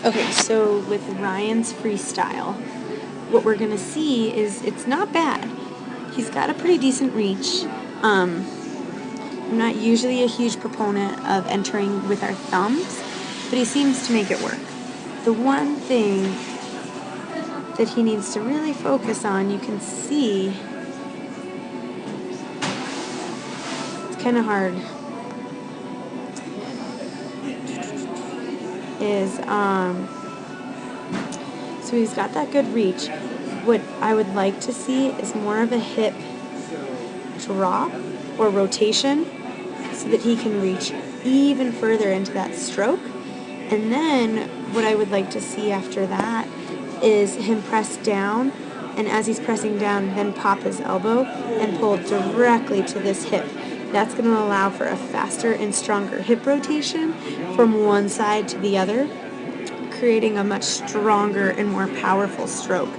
Okay, so with Ryan's freestyle, what we're gonna see is it's not bad. He's got a pretty decent reach. Um, I'm not usually a huge proponent of entering with our thumbs, but he seems to make it work. The one thing that he needs to really focus on, you can see, it's kind of hard, is so he's got that good reach. What I would like to see is more of a hip drop or rotation so that he can reach even further into that stroke. And then what I would like to see after that is him press down, and as he's pressing down, then pop his elbow and pull directly to this hip. That's going to allow for a faster and stronger hip rotation from one side to the other, creating a much stronger and more powerful stroke.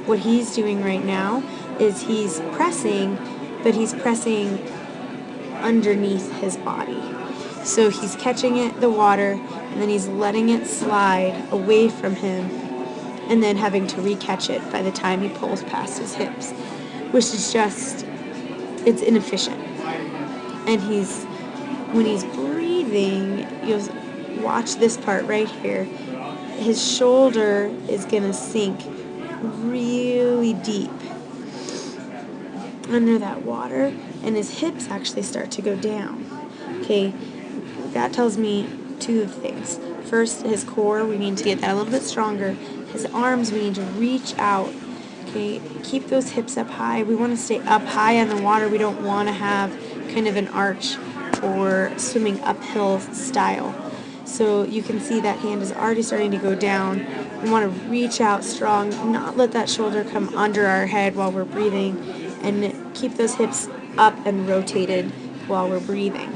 What he's doing right now is he's pressing, but he's pressing underneath his body. So he's catching it, the water, and then he's letting it slide away from him and then having to recatch it by the time he pulls past his hips, which is just, it's inefficient. And when he's breathing, you'll watch this part right here. His shoulder is going to sink really deep under that water, and his hips actually start to go down. Okay, that tells me two things. First, his core, we need to get that a little bit stronger. His arms, we need to reach out. Okay, keep those hips up high. We want to stay up high on the water. We don't want to have kind of an arch or swimming uphill style. So you can see that hand is already starting to go down. We want to reach out strong, not let that shoulder come under our head while we're breathing, and keep those hips up and rotated while we're breathing.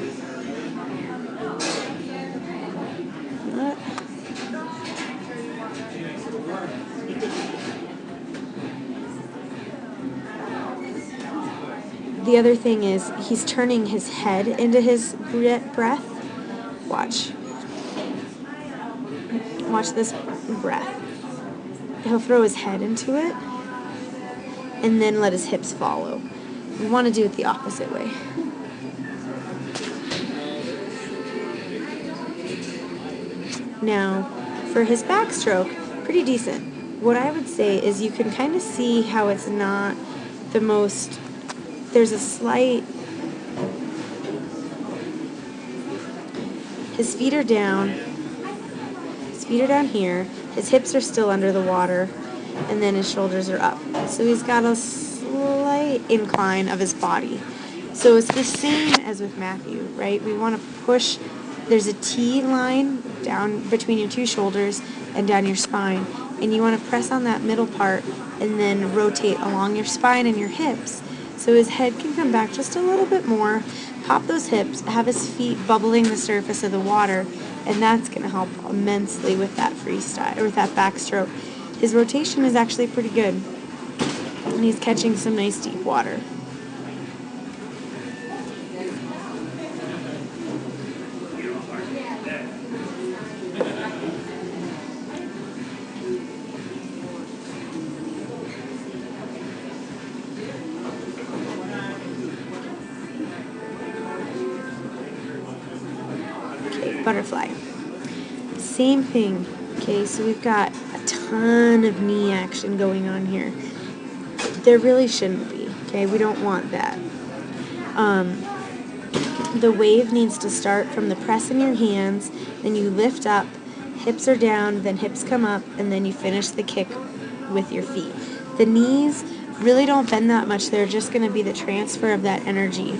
The other thing is he's turning his head into his breath. Watch. Watch this breath. He'll throw his head into it and then let his hips follow. We want to do it the opposite way. Now, for his backstroke, pretty decent. What I would say is you can kind of see how it's not the most, there's a slight, his feet are down here, his hips are still under the water, and then his shoulders are up. So he's got a slight incline of his body. So it's the same as with Matthew, right? We want to push, there's a T line down between your two shoulders and down your spine, and you want to press on that middle part and then rotate along your spine and your hips so his head can come back just a little bit more, pop those hips, have his feet bubbling the surface of the water, and that's going to help immensely with that freestyle, or with that backstroke. His rotation is actually pretty good, and he's catching some nice deep water. Butterfly. Same thing. Okay, so we've got a ton of knee action going on here. There really shouldn't be. Okay, we don't want that. The wave needs to start from the press in your hands, then you lift up, hips are down, then hips come up, and then you finish the kick with your feet. The knees really don't bend that much. They're just going to be the transfer of that energy.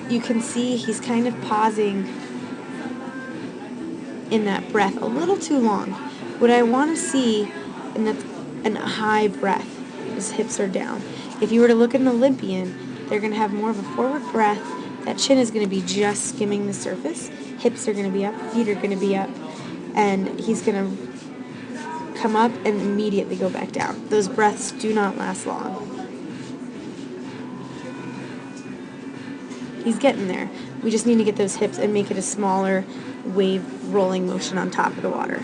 You can see he's kind of pausing in that breath a little too long. What I want to see, and that's a high breath, his hips are down. If you were to look at an Olympian, they're going to have more of a forward breath. That chin is going to be just skimming the surface. Hips are going to be up, feet are going to be up, and he's going to come up and immediately go back down. Those breaths do not last long. He's getting there. We just need to get those hips and make it a smaller wave rolling motion on top of the water.